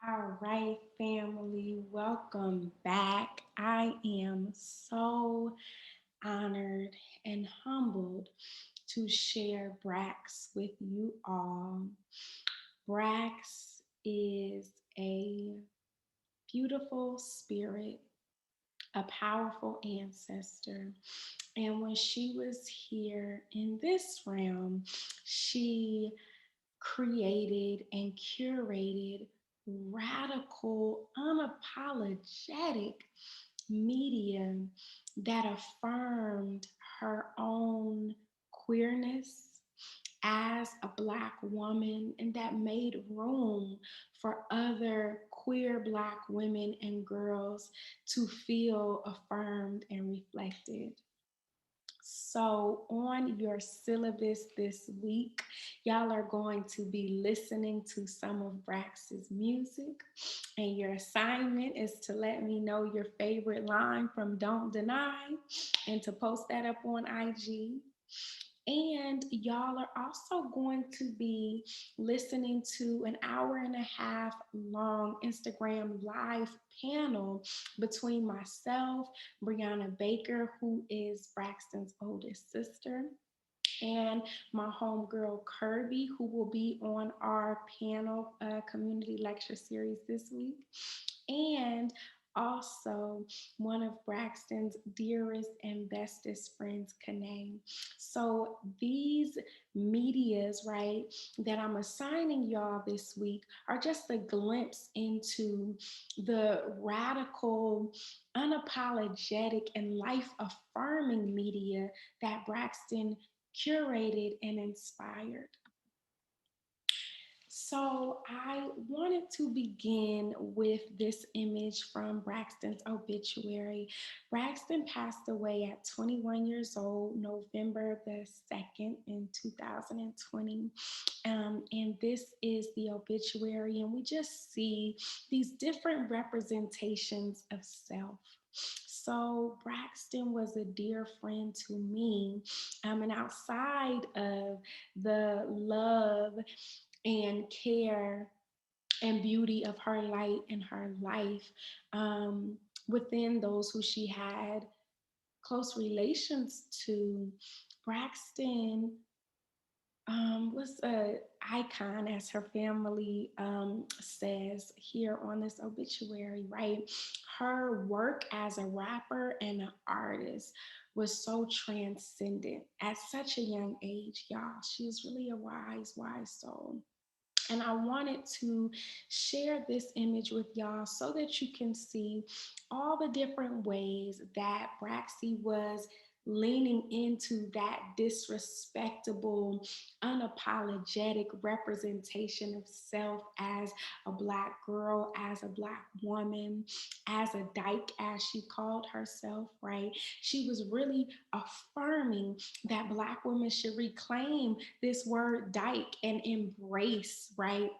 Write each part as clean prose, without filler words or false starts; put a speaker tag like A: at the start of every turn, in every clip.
A: All right, family, welcome back. I am so honored and humbled to share Brax with you all. Brax is a beautiful spirit, a powerful ancestor. And when she was here in this realm, she created and curated radical, unapologetic media that affirmed her own queerness as a Black woman and that made room for other queer Black women and girls to feel affirmed and reflected. So, on your syllabus this week, y'all are going to be listening to some of Brax's music. And your assignment is to let me know your favorite line from Don't Deny and to post that up on IG. And y'all are also going to be listening to an hour and a half long Instagram live panel between myself, Brianna Baker, who is Braxton's oldest sister, and my homegirl Kirby, who will be on our panel community lecture series this week. And also one of Braxton's dearest and bestest friends, Kanae. So these medias, right, that I'm assigning y'all this week are just a glimpse into the radical, unapologetic, and life affirming media that Braxton curated and inspired. So I wanted to begin with this image from Braxton's obituary. Braxton passed away at 21 years old, November the 2nd in 2020. And this is the obituary, and we just see these different representations of self. So Braxton was a dear friend to me. And outside of the love and care and beauty of her light and her life, within those who she had close relations to, Braxton was an icon, as her family says here on this obituary, right? Her work as a rapper and an artist was so transcendent at such a young age, y'all. She's really a wise, wise soul. And I wanted to share this image with y'all so that you can see all the different ways that Braxy was leaning into that disrespectable, unapologetic representation of self as a Black girl, as a Black woman, as a dyke, as she called herself, right? She was really affirming that Black women should reclaim this word dyke and embrace, right?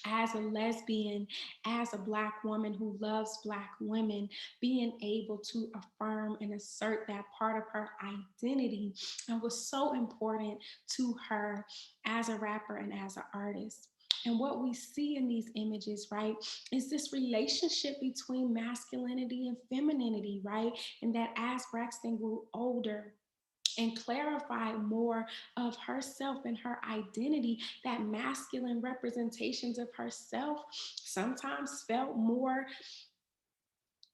A: As a lesbian, as a Black woman who loves Black women, being able to affirm and assert that part of her identity and was so important to her as a rapper and as an artist. And what we see in these images, right, is this relationship between masculinity and femininity, right? And that as Braxton grew older, and clarify more of herself and her identity, that masculine representations of herself sometimes felt more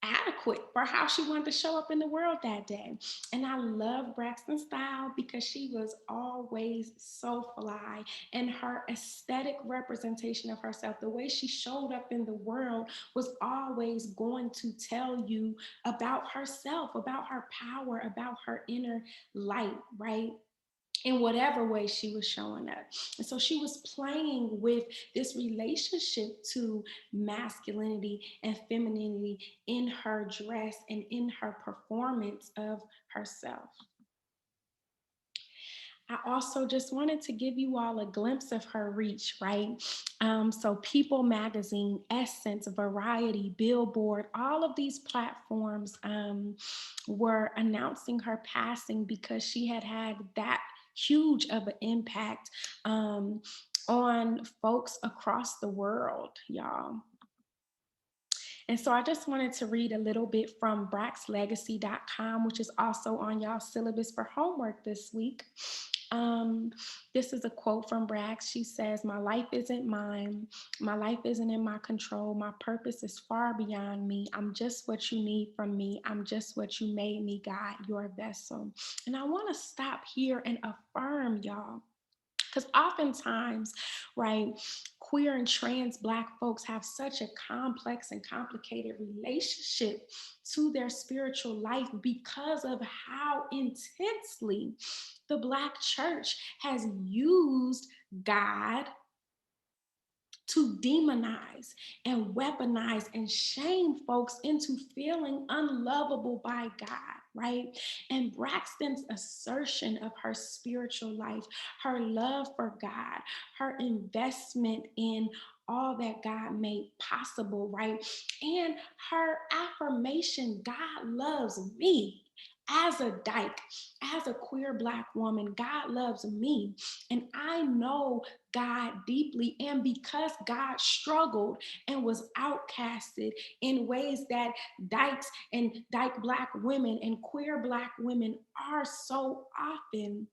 A: adequate for how she wanted to show up in the world that day. And I love Braxton's style because she was always so fly, and her aesthetic representation of herself, the way she showed up in the world, was always going to tell you about herself, about her power, about her inner light, right? In whatever way she was showing up. And so she was playing with this relationship to masculinity and femininity in her dress and in her performance of herself. I also just wanted to give you all a glimpse of her reach, right? So, People Magazine, Essence, Variety, Billboard, all of these platforms were announcing her passing because she had had that huge of an impact on folks across the world, y'all. And so I just wanted to read a little bit from braxlegacy.com, which is also on y'all's syllabus for homework this week. Um, this is a quote from Brax. She says, "My life isn't mine. My life isn't in my control. My purpose is far beyond me. I'm just what you need from me. I'm just what you made me, God, your vessel." And I want to stop here and affirm y'all. Because oftentimes, right, queer and trans Black folks have such a complex and complicated relationship to their spiritual life because of how intensely the Black church has used God to demonize and weaponize and shame folks into feeling unlovable by God, right? And Braxton's assertion of her spiritual life, her love for God, her investment in all that God made possible, right? And her affirmation, God loves me. As a dyke, as a queer Black woman, God loves me. And I know God deeply. And because God struggled and was outcasted in ways that dykes and dyke Black women and queer Black women are so often,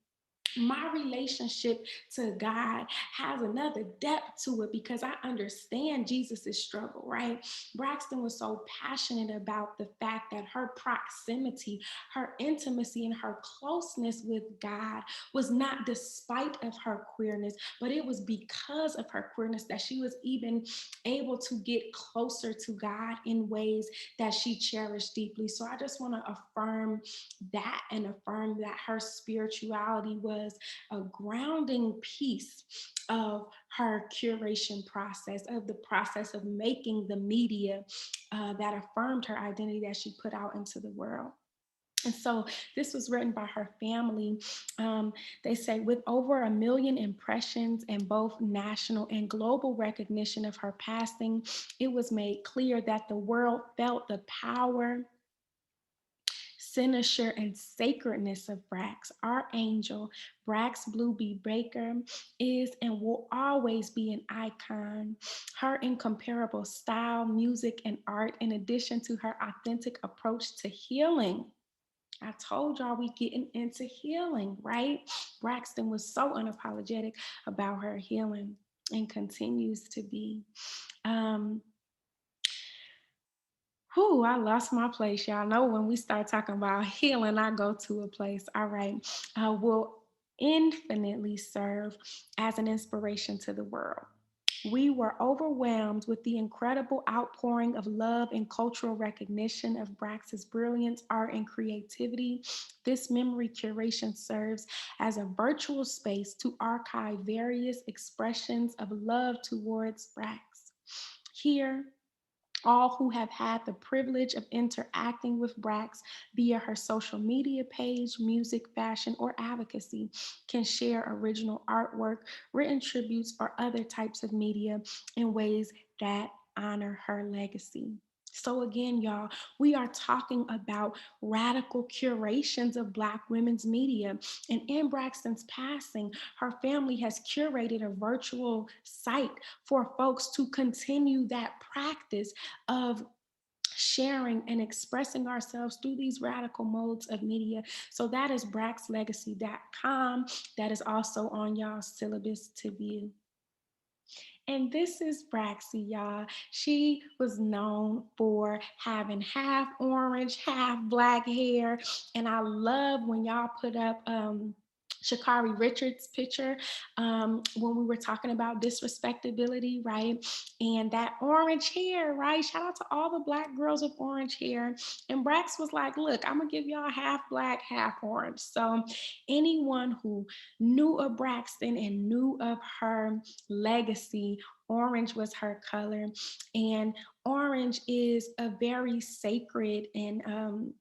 A: my relationship to God has another depth to it because I understand Jesus's struggle, right? Braxton was so passionate about the fact that her proximity, her intimacy, and her closeness with God was not despite of her queerness, but it was because of her queerness that she was even able to get closer to God in ways that she cherished deeply. So I just want to affirm that and affirm that her spirituality was a grounding piece of her curation process, of the process of making the media that affirmed her identity that she put out into the world. And so this was written by her family. They say, with over 1 million impressions and both national and global recognition of her passing, it was made clear that the world felt the power, cynosure, and sacredness of Brax. Our angel, Brax Blueby Baker, is and will always be an icon. Her incomparable style, music, and art, in addition to her authentic approach to healing. I told y'all we getting into healing, right? Braxton was so unapologetic about her healing and continues to be. Um, I lost my place. Y'all know when we start talking about healing, I go to a place. All right. Will infinitely serve as an inspiration to the world. We were overwhelmed with the incredible outpouring of love and cultural recognition of Brax's brilliance, art, and creativity. This memory curation serves as a virtual space to archive various expressions of love towards Brax. Here, all who have had the privilege of interacting with Brax via her social media page, music, fashion, or advocacy can share original artwork, written tributes, or other types of media in ways that honor her legacy. So again, y'all, we are talking about radical curations of Black women's media. And in Braxton's passing, her family has curated a virtual site for folks to continue that practice of sharing and expressing ourselves through these radical modes of media. So that is braxlegacy.com. That is also on y'all's syllabus to view. And this is Braxy, y'all. She was known for having half orange, half Black hair. And I love when y'all put up Sha'Carri Richards' picture when we were talking about disrespectability, right? And that orange hair, right? Shout out to all the Black girls with orange hair. And Brax was like, look, I'm gonna give y'all half Black, half orange. So anyone who knew of Braxton and knew of her legacy, orange was her color. And orange is a very sacred and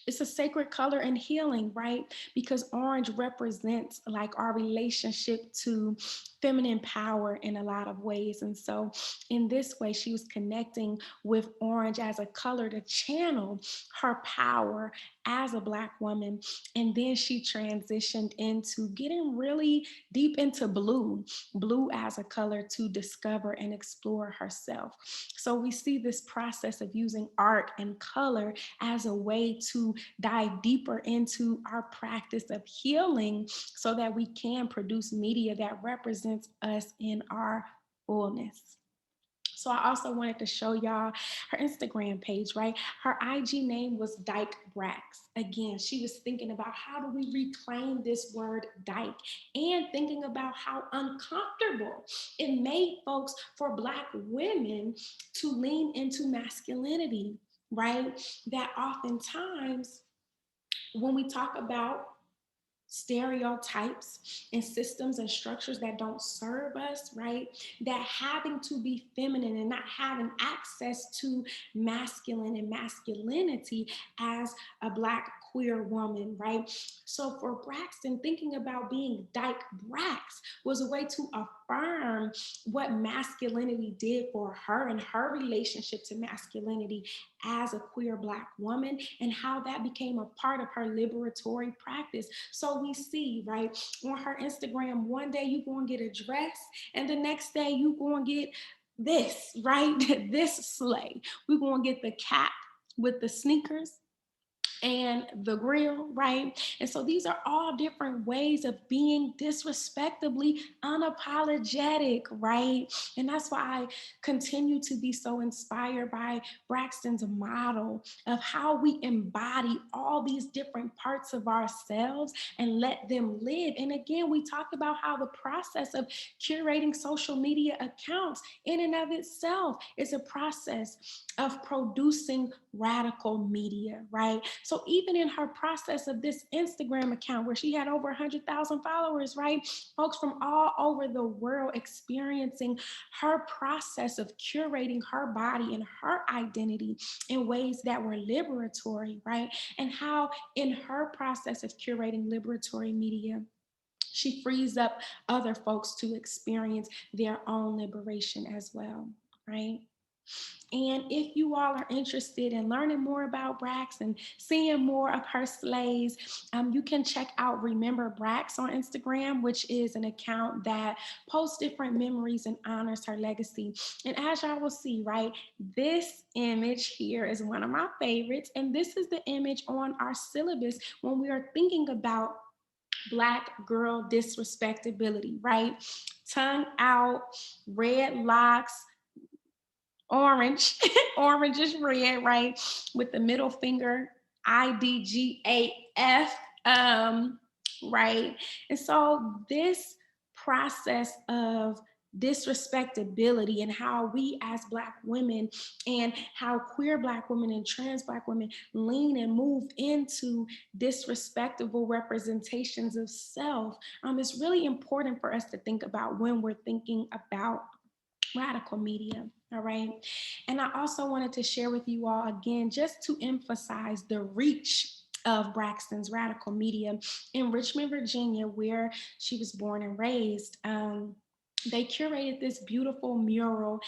A: it's a sacred color in healing, right? Because orange represents like our relationship to feminine power in a lot of ways. And so in this way, she was connecting with orange as a color to channel her power as a Black woman. And then she transitioned into getting really deep into blue as a color to discover and explore herself. So we see this process of using art and color as a way to dive deeper into our practice of healing so that we can produce media that represents us in our fullness. So I also wanted to show y'all her Instagram page, right? Her IG name was Dyke Brax. Again, she was thinking about how do we reclaim this word dyke, and thinking about how uncomfortable it made folks for Black women to lean into masculinity, right? That oftentimes when we talk about stereotypes and systems and structures that don't serve us, right? That having to be feminine and not having access to masculine and masculinity as a Black queer woman, right? So for Braxton, thinking about being Dyke Brax was a way to affirm what masculinity did for her and her relationship to masculinity as a queer Black woman, and how that became a part of her liberatory practice. So we see, right, on her Instagram, one day you going to get a dress, and the next day you going to get this, right? This sleigh. We're going to get the cap with the sneakers and the grill, right? And so these are all different ways of being disrespectably unapologetic, right? And that's why I continue to be so inspired by Braxton's model of how we embody all these different parts of ourselves and let them live. And again, we talk about how the process of curating social media accounts in and of itself is a process of producing radical media, right? So even in her process of this Instagram account where she had over 100,000 followers, right? Folks from all over the world experiencing her process of curating her body and her identity in ways that were liberatory, right? And how in her process of curating liberatory media, she frees up other folks to experience their own liberation as well, right? And if you all are interested in learning more about Brax and seeing more of her slays, you can check out Remember Brax on Instagram, which is an account that posts different memories and honors her legacy. And as y'all will see, right, this image here is one of my favorites. And this is the image on our syllabus when we are thinking about Black girl disrespectability, right? Tongue out, red locks, orange, orange is red, right? With the middle finger, IDGAF, right? And so this process of disrespectability and how we as Black women and how queer Black women and trans Black women lean and move into disrespectful representations of self is really important for us to think about when we're thinking about radical media. All right. And I also wanted to share with you all again, just to emphasize the reach of Braxton's radical media in Richmond, Virginia, where she was born and raised. They curated this beautiful mural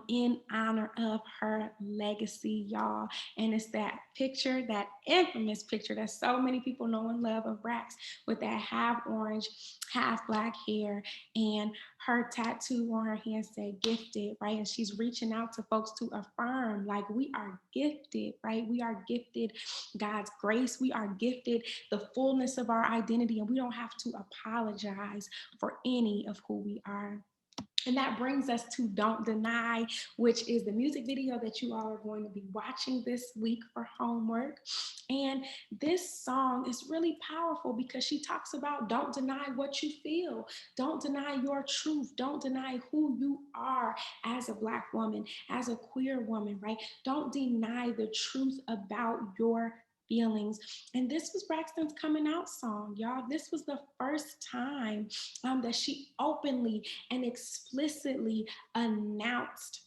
A: in honor of her legacy, y'all. And it's that picture, that infamous picture that so many people know and love of Brax with that half orange, half Black hair, and her tattoo on her hand said gifted, right? And she's reaching out to folks to affirm, like, we are gifted, right? We are gifted God's grace. We are gifted the fullness of our identity, and we don't have to apologize for any of who we are. And that brings us to Don't Deny, which is the music video that you all are going to be watching this week for homework. And this song is really powerful because she talks about don't deny what you feel, don't deny your truth, don't deny who you are as a Black woman, as a queer woman, right? Don't deny the truth about your feelings. And this was Braxton's coming out song, y'all. This was the first time that she openly and explicitly announced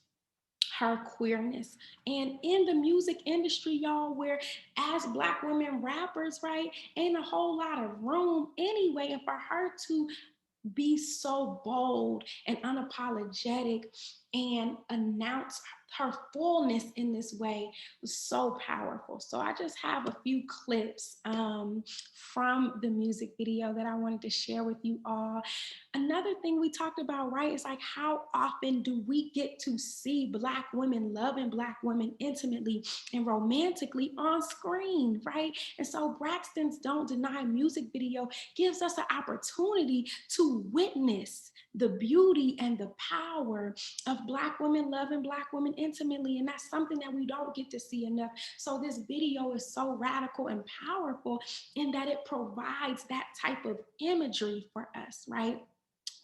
A: her queerness. And in the music industry, y'all, where as Black women rappers, right, ain't a whole lot of room anyway, and for her to be so bold and unapologetic and announce her fullness in this way was so powerful. So I just have a few clips from the music video that I wanted to share with you all. Another thing we talked about, right, is like, how often do we get to see Black women loving Black women intimately and romantically on screen, right? And so Braxton's Don't Deny music video gives us an opportunity to witness the beauty and the power of Black women loving Black women intimately. And that's something that we don't get to see enough. So this video is so radical and powerful in that it provides that type of imagery for us, right?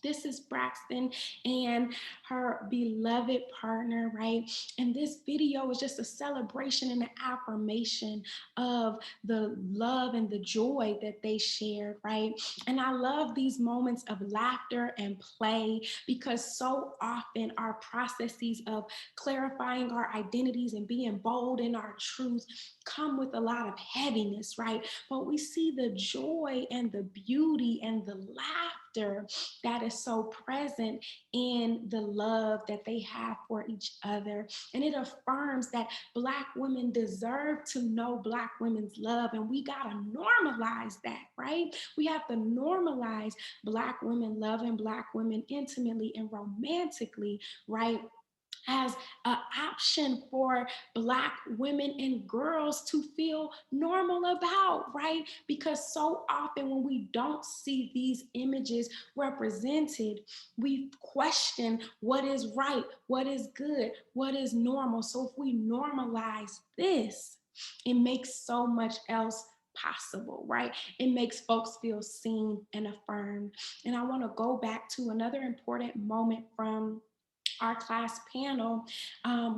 A: This is Braxton and her beloved partner, right? And this video is just a celebration and an affirmation of the love and the joy that they shared, right? And I love these moments of laughter and play because so often our processes of clarifying our identities and being bold in our truth come with a lot of heaviness, right? But we see the joy and the beauty and the laughter that is so present in the love that they have for each other. And it affirms that Black women deserve to know Black women's love. And we got to normalize that, right? We have to normalize Black women loving Black women intimately and romantically, right? As an option for Black women and girls to feel normal about, right? Because so often when we don't see these images represented, we question what is right, what is good, what is normal. So if we normalize this, it makes so much else possible, right? It makes folks feel seen and affirmed. And I want to go back to another important moment from our class panel,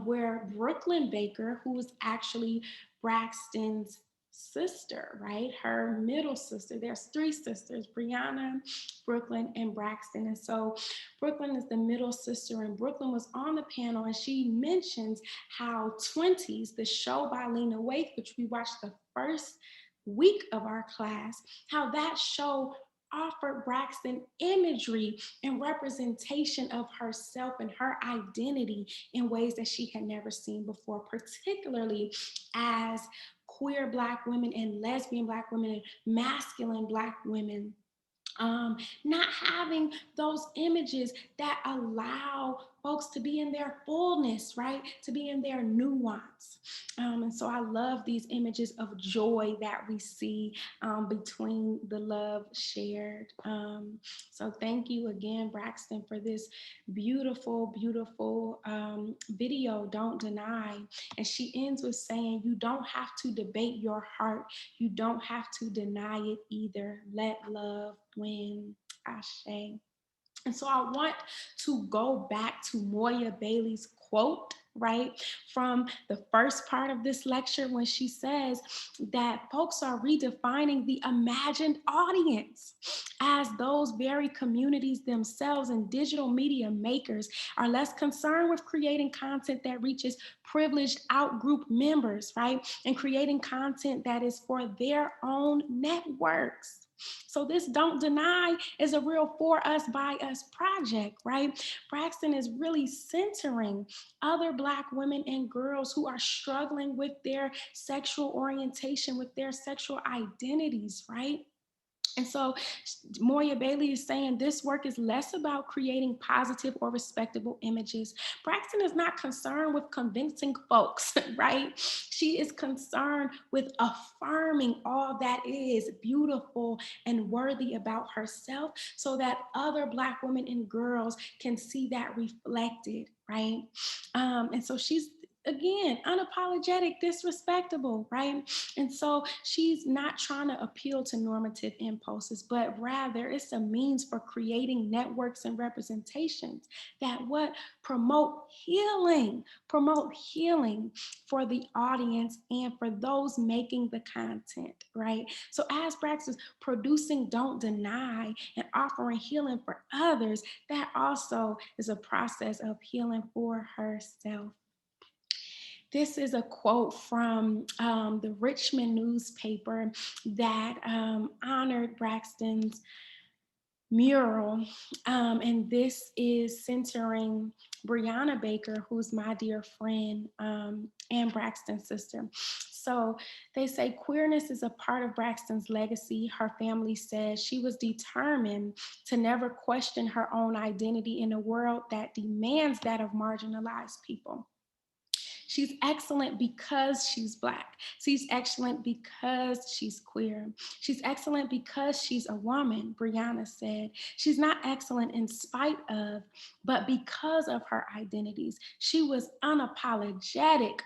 A: where Brooklyn Baker, who was actually Braxton's sister, right? Her middle sister. There's three sisters, Brianna, Brooklyn, and Braxton. And so Brooklyn is the middle sister, and Brooklyn was on the panel, and she mentions how 20s, the show by Lena Waithe, which we watched the first week of our class, how that show offered Braxton imagery and representation of herself and her identity in ways that she had never seen before, particularly as queer Black women and lesbian Black women and masculine Black women. Not having those images that allow folks to be in their fullness, right? To be in their nuance. And so I love these images of joy that we see between the love shared. So thank you again, Braxton, for this beautiful, beautiful video, Don't Deny. And she ends with saying, you don't have to debate your heart. You don't have to deny it either. Let love win. Ashe. And so I want to go back to Moya Bailey's quote, right, from the first part of this lecture when she says that folks are redefining the imagined audience as those very communities themselves and digital media makers are less concerned with creating content that reaches privileged out-group members, right, and creating content that is for their own networks. So this Don't Deny is a real for us, by us project, right? Braxton is really centering other Black women and girls who are struggling with their sexual orientation, with their sexual identities, right? And so Moya Bailey is saying this work is less about creating positive or respectable images. Braxton is not concerned with convincing folks, right? She is concerned with affirming all that is beautiful and worthy about herself so that other Black women and girls can see that reflected, right? And so she's, again, unapologetic, disrespectable, right? And so she's not trying to appeal to normative impulses, but rather it's a means for creating networks and representations that what promote healing for the audience and for those making the content, right? So as Brax is producing Don't Deny and offering healing for others, that also is a process of healing for herself. This is a quote from the Richmond newspaper that honored Braxton's mural. And this is centering Brianna Baker, who's my dear friend, and Braxton's sister. So they say queerness is a part of Braxton's legacy. Her family says she was determined to never question her own identity in a world that demands that of marginalized people. She's excellent because she's Black. She's excellent because she's queer. She's excellent because she's a woman, Brianna said. She's not excellent in spite of, but because of her identities. She was unapologetic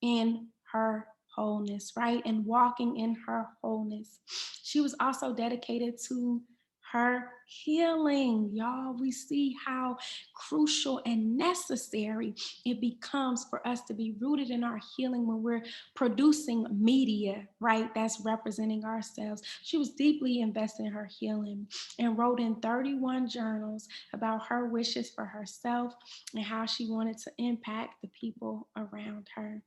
A: in her wholeness, right? And walking in her wholeness. She was also dedicated to her healing. Y'all, we see how crucial and necessary it becomes for us to be rooted in our healing when we're producing media, right? That's representing ourselves. She was deeply invested in her healing and wrote in 31 journals about her wishes for herself and how she wanted to impact the people around her.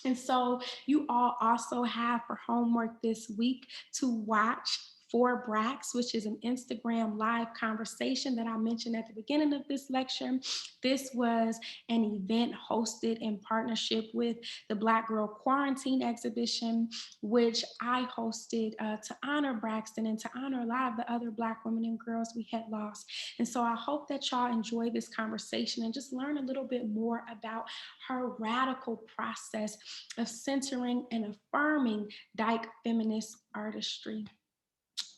A: And so you all also have for homework this week to watch For Brax, which is an Instagram live conversation that I mentioned at the beginning of this lecture. This was an event hosted in partnership with the Black Girl Quarantine exhibition, which I hosted to honor Braxton and to honor a lot of the other Black women and girls we had lost. And so I hope that y'all enjoy this conversation and just learn a little bit more about her radical process of centering and affirming Dyke feminist artistry.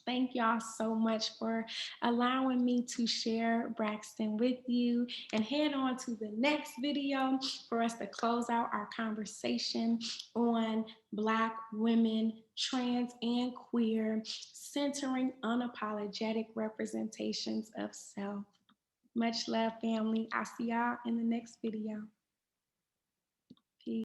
A: Thank y'all so much for allowing me to share Braxton with you, and head on to the next video for us to close out our conversation on Black women, trans and queer, centering unapologetic representations of self. Much love, family. I'll see y'all in the next video.